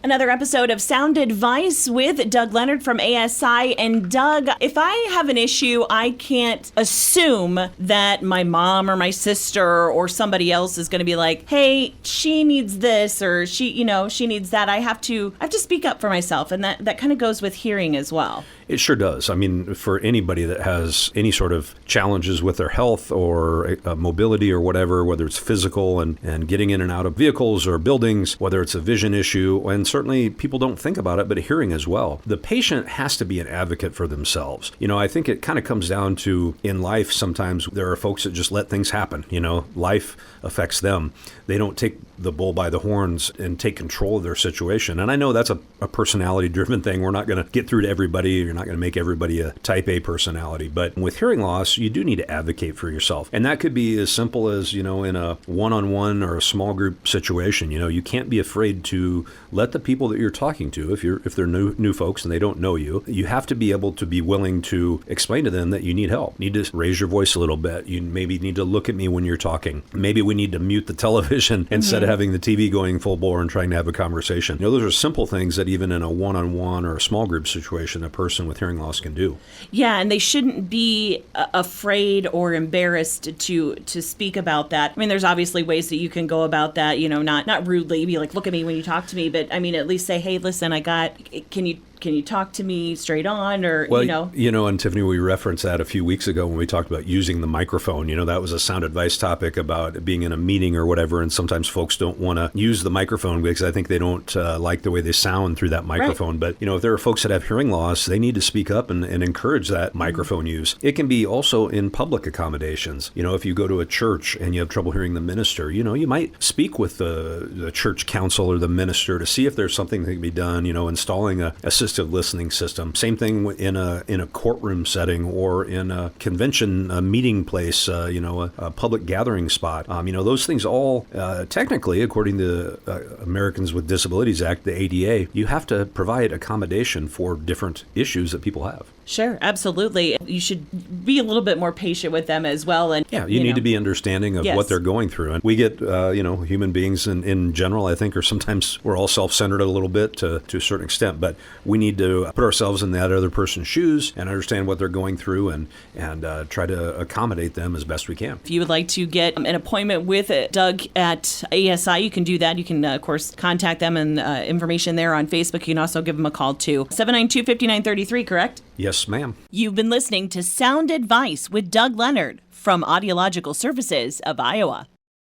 Another episode of Sound Advice with Doug Leonard from ASI. And Doug, if I have an issue, I can't assume that my mom or my sister or somebody else is going to be like, hey, she needs this or she needs that. I have to speak up for myself. And that kind of goes with hearing as well. It sure does. I mean, for anybody that has any sort of challenges with their health or mobility or whatever, whether it's physical and getting in and out of vehicles or buildings, whether it's a vision issue, and certainly people don't think about it, but hearing as well. The patient has to be an advocate for themselves. I think it kind of comes down to, in life, sometimes there are folks that just let things happen. Life affects them. They don't take the bull by the horns and take control of their situation. And I know that's a personality-driven thing. We're not going to get through to everybody. You're not going to make everybody a type A personality. But with hearing loss, you do need to advocate for yourself. And that could be as simple as, in a one-on-one or a small group situation. You can't be afraid to let the people that you're talking to, if they're new folks and they don't know you, you have to be able to be willing to explain to them that you need help. You need to raise your voice a little bit. You maybe need to look at me when you're talking. Maybe we need to mute the television instead of having the TV going full bore and trying to have a conversation. Those are simple things that even in a one-on-one or a small group situation, a person with hearing loss can do. Yeah, and they shouldn't be afraid or embarrassed to speak about that. I mean, there's obviously ways that you can go about that, not rudely, be like, look at me when you talk to me, but I mean, at least say, hey, listen, can you talk to me straight on or, and Tiffany, we referenced that a few weeks ago when we talked about using the microphone. That was a sound advice topic about being in a meeting or whatever. And sometimes folks don't want to use the microphone because I think they don't like the way they sound through that microphone. Right. But, if there are folks that have hearing loss, they need to speak up and encourage that microphone use. It can be also in public accommodations. If you go to a church and you have trouble hearing the minister, you might speak with the church council or the minister to see if there's something that can be done, installing a assistive listening system. Same thing in a courtroom setting or in a convention, a meeting place, a public gathering spot. Those things all technically, according to Americans with Disabilities Act, the ADA, you have to provide accommodation for different issues that people have. Sure, absolutely. You should be a little bit more patient with them as well. And you need to be understanding of what they're going through. And we get, human beings in general, I think, are sometimes we're all self-centered a little bit to a certain extent, but we need to put ourselves in that other person's shoes and understand what they're going through and try to accommodate them as best we can. If you would like to get an appointment with Doug at ASI, you can do that. You can, of course, contact them and information there on Facebook. You can also give them a call too. 792-5933, correct? Yes, ma'am. You've been listening to Sound Advice with Doug Leonard from Audiological Services of Iowa.